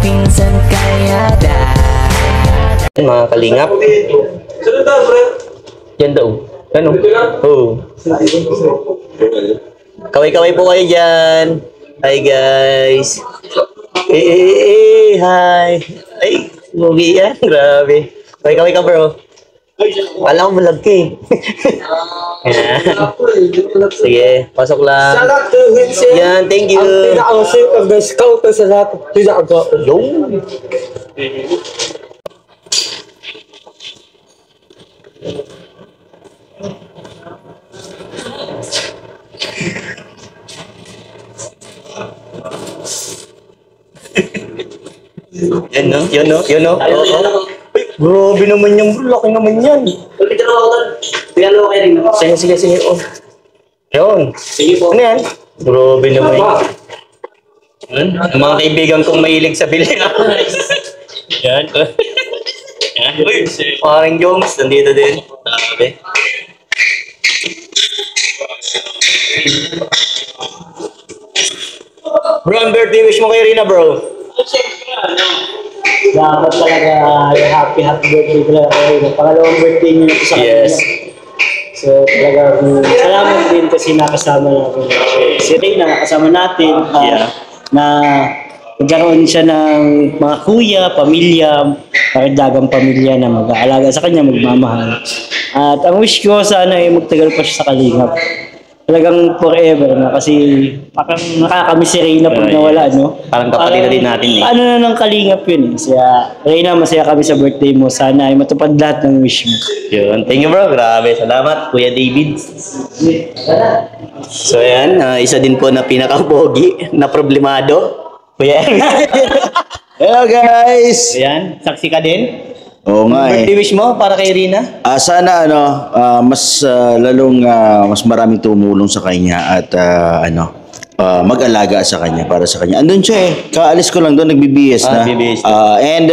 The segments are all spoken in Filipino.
minsan kaya mga kalingap. Yan daw. Ano? Oo. Kaway-kaway po kayo dyan. Hi guys. Hi. Ay, mugi yan. Grabe. Kaway-kaway ka bro. Alam mo malag ka eh. Sige, pasok lang. Yan, thank you. Ang pinaka-safe ang scout sa lahat. Pinaka-go. Yung. Yan no? Yun no? Yun no? Grabe naman yung bro. Laki naman yan. Pagkita na ako doon. Tingnan mo kayo rin. Sige, sige, sige. Oh. Yun. Sige po. Ano yan? Grabe naman yan. Ang mga kaibigan kong mahilig sa bilhin. Yan. Yan. Uy, parang Jones. Nandito din. Grabe. Bro, ang birthday wish mo kay Rina, bro? Dapat talaga happy birthday talaga kayo. Pangalawang birthday niyo sa kanya. Yes. So talaga salamat din kasi nakasama natin. Si Reyna nakasama natin. Na nagkaroon siya ng mga kuya, pamilya, karagdagang pamilya na mag-aalaga sa kanya, magmamahal. At ang wish ko sana ay magtagal pa siya sa Kalingap. Talagang forever na kasi parang nakakamiss si Reyna pag nawala, no? Parang kapatid na din natin eh. Ano na ng Kalingap yun eh. Kaya Reyna, masaya kami sa birthday mo. Sana ay matupad lahat ng wish mo. Yun. Thank you bro. Grabe. Salamat, Kuya David. So yan, isa din po na pinaka-pogi na problemado. Kuya Hello guys! Ayan, saksi ka din. Oo nga eh. Birthday wish mo para kay Rina? Sana mas lalong mas maraming tumulong sa kanya at mag-alaga sa kanya para sa kanya. Andun siya eh. Kaalis ko lang doon, nagbibihis na. BBS. And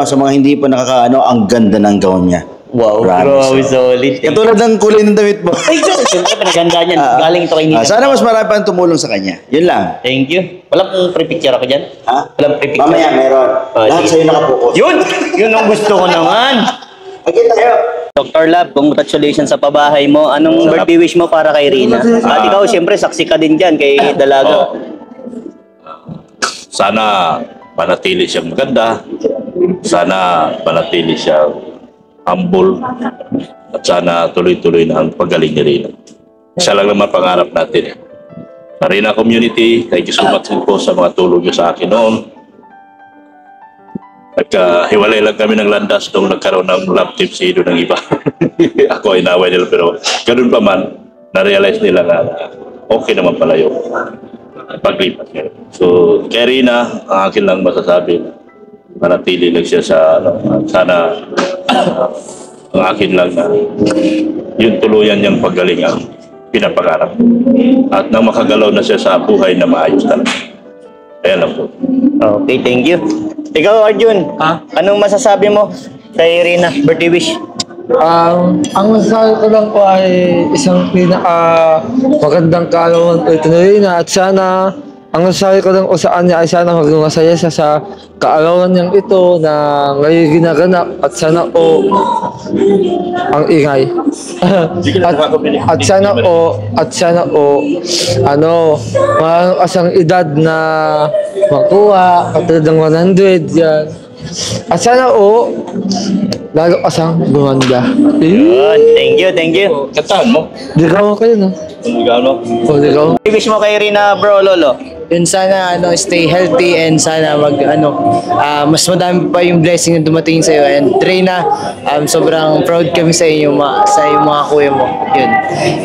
sa mga hindi pa ang ganda ng gown niya. Wow, grabe, solid. Katulad ng kulay ng damit mo. Ay, siyempre, pinaganda niyan. Galing ito kay Nina. Sana mas marami pang tumulong sa kanya. Yun lang. Thank you. Wala pong pre-picture ako dyan? Ha? Walang pre-picture? Mamaya meron. Lahat sa'yo nakapokus. Yun! Yun ang gusto ko naman. Okay tayo. Dr. Lab, congratulations sa pabahay mo. Anong birthday wish mo para kay Rina? At ikaw, siyempre, saksi ka din dyan kay Dalaga. Sana manatili siyang maganda. Sana manatili siyang humble. At sana tuloy-tuloy na ang paggaling ni Rina. Isa lang naman pangarap natin. Sa Rina community, thank you so much po sa mga tulong niyo sa akin noon. Nagkahiwalay lang kami ng landas nung nagkaroon ng love team si Ido ng iba. Ako ay naway nila pero ganun pa man, na-realize nila na okay naman pala yung paglipat niya. So, kay Rina, ang akin lang masasabi, manatili lang siya sa sana ang akin lang na yung tuluyan niyang paggaling ang pinapangarap. At nang makagalaw na siya sa buhay na maayos talaga. Ayan lang po. Okay, thank you. Ikaw, Arjun, anong masasabi mo kay Rina, birthday wish? Ang masasabi ko lang po ay isang magandang kaalaman ito na rin at sana ang masasabi ko lang sa kanya ay sana maging masaya siya sa kaalaman niyang ito na ngayon ginaganap at sana po ang ingay. at sana po mayroon kasang edad na makuha katulad ng 100 yan. At sana lalo kasang gumanda. Yun, thank you, thank you. Kantahan mo? Ligawan kayo, no? Ligawan mo? O, ligawan. Wish mo kay Rina, bro, lolo? Yun sana stay healthy and sana mas madami pa yung blessing na dumating sa iyo. And Rina, sobrang proud kami sa inyo sa iyong mga kuya mo.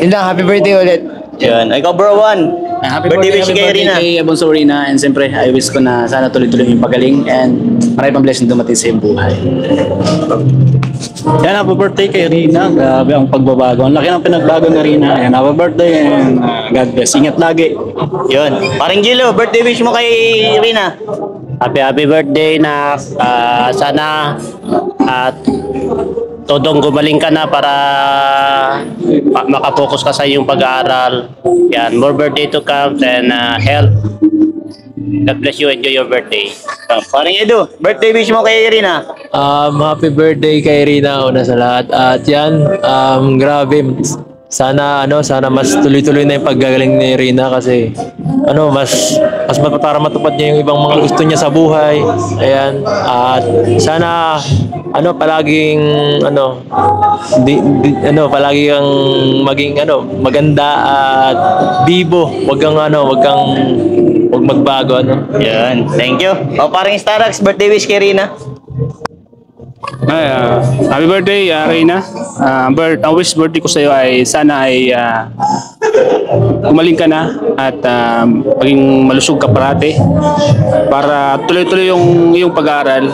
Yun lang, happy birthday ulit. Yun, ikaw bro, Juan. Happy birthday wish kay Rina. kay Abonso Rina, and siyempre I wish ko na sana tuloy-tuloy yung pagaling and marami pang blessing dumating sa iyong buhay. Yan, happy birthday kay Rina. Grabe ang pagbabago. Ang laki ng pinagbago ni Rina. Yan, happy birthday and God bless. Ingat lagi. Yun. Paring Gilo, birthday wish mo kay Rina. Happy birthday na sana at todong gumaling ka na para makapokus ka sa iyong pag-aaral. Yan, more birthday to come and health God bless you. Enjoy your birthday. Parang Edu, birthday wish mo kay Irina. Happy birthday kay Rina una sa lahat. At yan, grabe. Sana sana mas tuloy-tuloy na yung paggagaling ni Rina kasi mas para matupad niya yung ibang mga gusto niya sa buhay. Ayan. At sana palaging palagi kang maging maganda at bibo. Wag magbago Yan, thank you. Parang Starax, birthday wish kay Rina. Happy birthday, Reyna. Ang wish birthday ko sa iyo ay sana ay gumaling ka na at maging malusog ka parati para tuloy-tuloy yung iyong pag-aaral.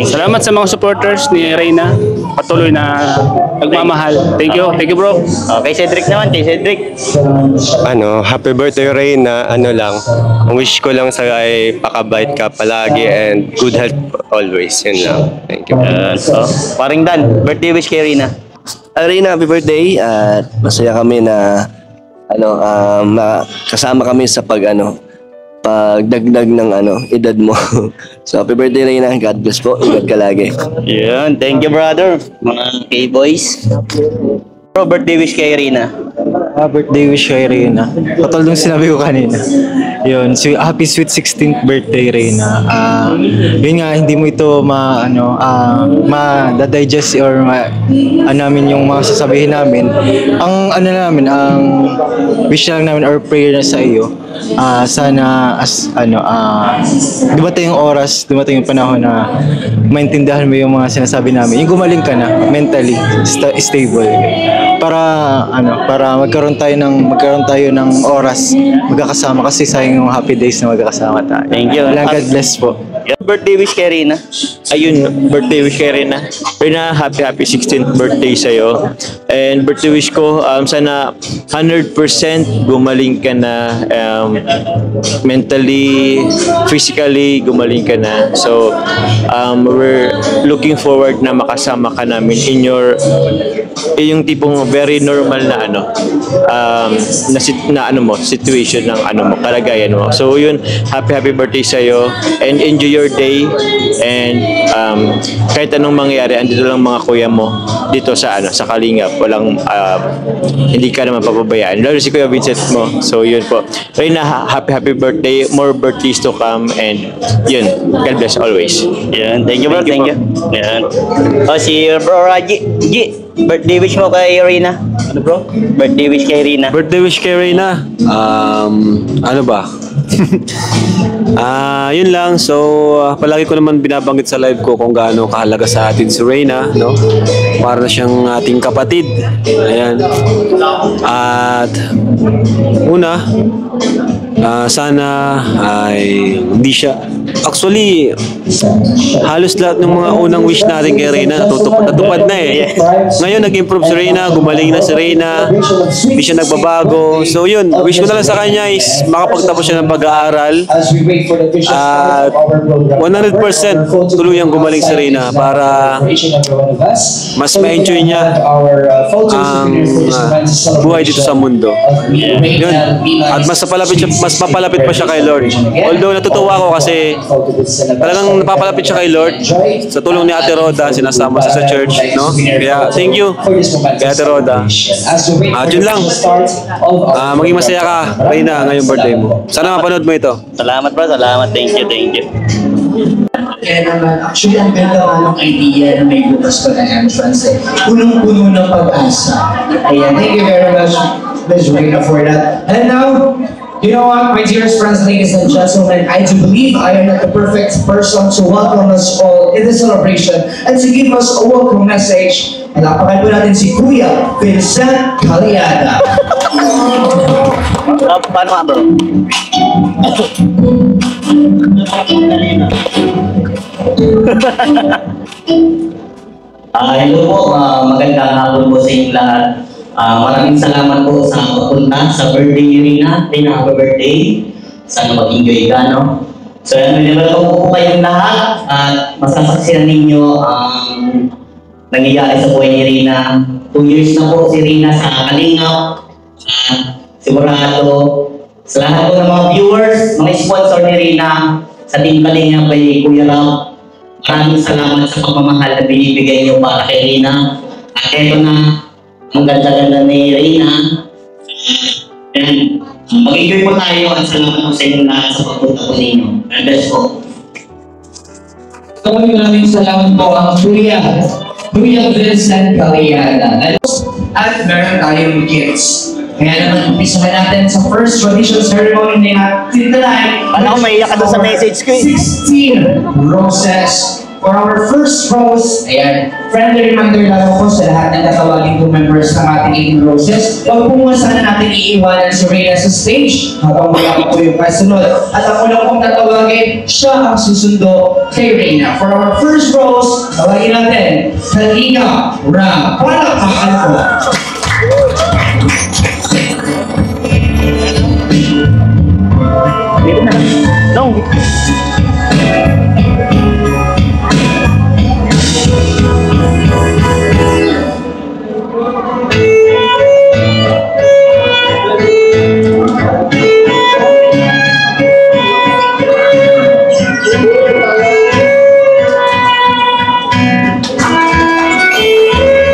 Salamat sa mga supporters ni Reyna. Patuloy na nagmamahal. Thank you bro. Okay, Cedric naman, kay Cedric. Happy birthday Reyna. Ang wish ko lang sa'yo ay pakabait ka palagi and good health always. Yun lang. Thank you. Paring Dan, birthday wish kay Rina. Reyna, happy birthday at masaya kami na kasama kami sa pagdagdag ng edad mo. So happy birthday Reyna. God bless po. Ingat ka lagi. Yan, thank you brother. Mga K-boys. Bro, birthday wish kay Rina. Birthday wish kay Reyna. Katulad nung sinabi ko kanina. Yun, happy sweet 16th birthday Reyna. Yun nga, hindi mo ito ma-digest or namin yung mga sasabihin namin. Ang wish lang namin or prayer na sa iyo. Sana dumating yung oras, dumating yung panahon na maintindihan mo yung mga sinasabi namin. Yung gumaling ka na, mentally stable. Para magkaroon tayo ng oras magkakasama kasi sayang yung happy days na magkakasama tayo. Thank you. God bless po. Birthday wish kay Rina. Ayun, birthday wish kay Rina. Rina, happy 16th birthday sa'yo. And birthday wish ko, sana 100% gumaling ka na, mentally, physically, gumaling ka na. So, we're looking forward na makasama ka namin in yung tipong very normal na situation ng kalagayan mo. So, yun, happy birthday sa'yo. And enjoy your day and kahit anong mangyari andito lang mga kuya mo dito sa Kalingap. Walang hindi ka naman papabayaan, lalo si Kuya Vincent mo. So yun po Reyna, happy birthday, more birthdays to come and yun, God bless always. Yan, thank you bro, thank you. Yan. Si bro Raji, birthday wish mo kay Rina. Ano bro? Birthday wish kay Rina. Birthday wish kay Reyna. Ano ba? Yun lang. So, palagi ko naman binabanggit sa live ko kung gaano kahalaga sa atin si Reyna, no? Para na siyang ating kapatid. Ayan. At una, sana ay hindi siya. Actually, halos lahat ng mga unang wish natin kay Reyna natupad na eh. Ngayon nag-improve si Reyna, gumaling na si Reyna, hindi siya nagbabago. So yun, wish ko na lang sa kanya is makapagtapos siya ng pag-aaral at 100% tuluyang gumaling si Reyna para mas ma-enjoy niya ang buhay dito sa mundo. Yun. At mas papalapit pa siya kay Lord. Although natutuwa ako kasi talagang napapalapit siya kay Lord sa tulong ni Ate Roda, sinasama siya sa church, no? Kaya thank you kay Ate Roda. Yun lang. Maging masaya ka, Reyna, ngayong birthday mo. Sana mapanood mo ito. Salamat bro, salamat. Thank you. Kaya naman, actually, ang ganda nga ng idea na may bukas pa na entrance eh. Punong-puno ng pag-asa. Ayan, thank you very much, Ms. Reyna, for that. And now, you know what, my dearest friends, ladies and gentlemen, I do believe I am not the perfect person to welcome us all in this celebration and to give us a welcome message. Alapakan po natin si Kuya Vincent Caliada. Paano nga bro? Hello po, magandang hapon po sa inyong lahat. Maraming salamat po sa pagpunta sa birthday ni Rina. Rina, happy birthday. Sana mag-enjoy ka, no? So, nilalaman ko po kayong lahat at masasaksihan ninyo ang nangyayari sa buhay ni Rina. 2 years na po si Rina sa Kalingap. Sigurado, Sa lahat po ng mga viewers, mga sponsor ni Rina, sa Team Kalinga kay Kuya Rob, maraming salamat sa pagmamahal na binibigay niyo para kay Rina. At eto na, ang ganda-ganda ni Rina. And mag-enjoy po tayo at salamat po sa inyong lahat sa pagpunta po ninyo. God bless po. Maraming salamat po ang Kuya Vincent Caliana. At meron tayong gifts. Kaya naman, umpisa natin sa first traditional ceremony natin tonight. Alam ko, maiyak ka doon sa message ko eh. 16 roses for our first rose. Ayan, friendly reminder lang po sa lahat ng tatawagin po members ng ating 18 roses. Huwag po muna sana natin iiwanan si Reyna sa stage habang wala po yung kasunod. At ako lang pong tatawagin, siya ang susundo kay Reyna. For our first rose, tawagin natin, Kalinga Ram. Palakpakan po. Dito na. No.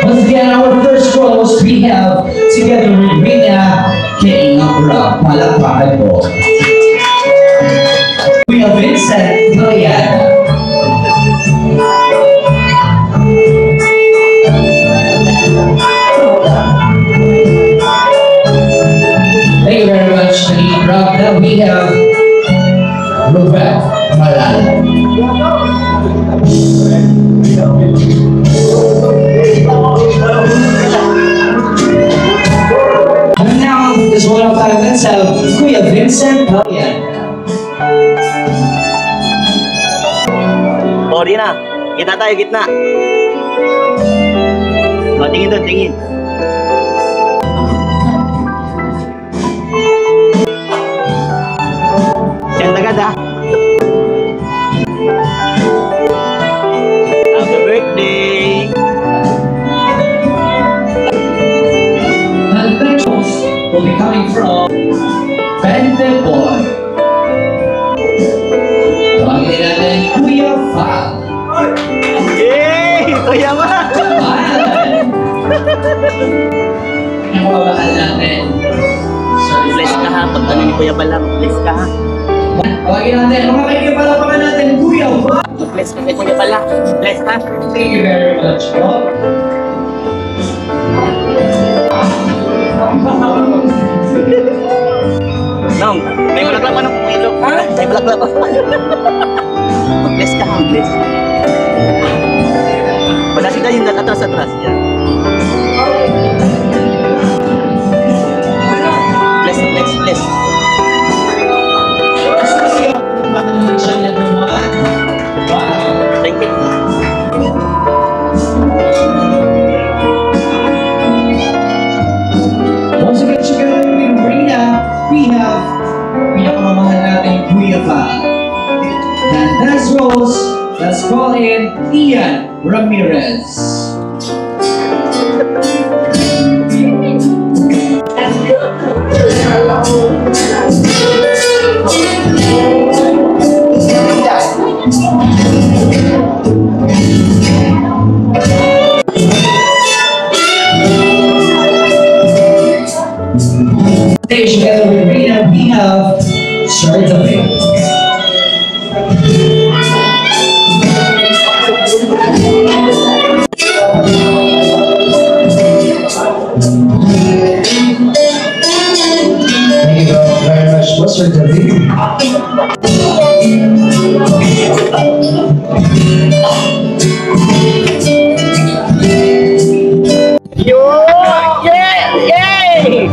Once again, our first rose we have together with Rina Kalinga. Palakpakan po. Kuya Vincent Caliana. Thank you very much, Kalinga. Now we have Ruben Malala. And now, this one more time, let's have Kuya Vincent Caliana. O, Rina. Kita tayo, gitna. O, tingin doon, tingin. Yan agad ha. Happy birthday! And the toast will be coming from Bente Boy. Tawagin natin Kuya Val. Yay! Kuya Ma! Ang mababakal natin. Bless ka ha. Pag ano ni Kuya Balang, bless ka ha. Tawagin natin, mga kaibigan, palapakan natin Kuya Val. Bless ka kay Kuya Balang. Bless ka. Thank you very much, bro. Nong, may bulaklak pa ng ilog. Ha? May bulaklak pa. Bless ka ha, bless. Wala sila yung atras-atras yan. Bless, bless, bless. Thank you. Once again, together with Rina, we have pinakamamahal natin Kuya Val. And next rose, let's call in Ian Ramirez. Stage together with Rina, we have Charlotte. Thank you very much, Mr. David. Yo! Yeah! Yay!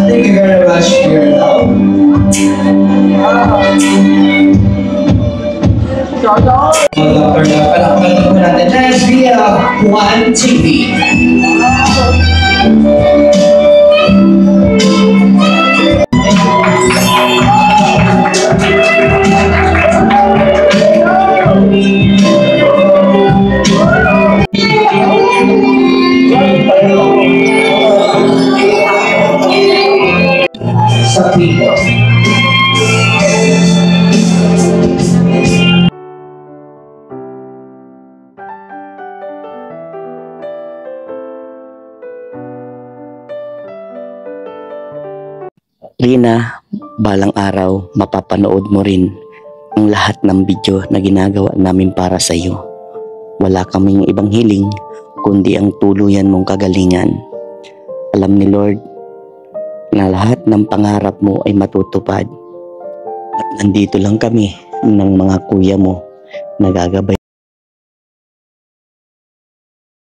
Thank you very much for your love. Palakpakan po natin. Next, we have Juan TV. Aquino. Rina, balang araw mapapanood mo rin ang lahat ng video na ginagawa namin para sa iyo. Wala kaming ibang hiling kundi ang tuluyan mong kagalingan. Alam ni Lord na lahat ng pangarap mo ay matutupad. At nandito lang kami ng mga kuya mo na gagabay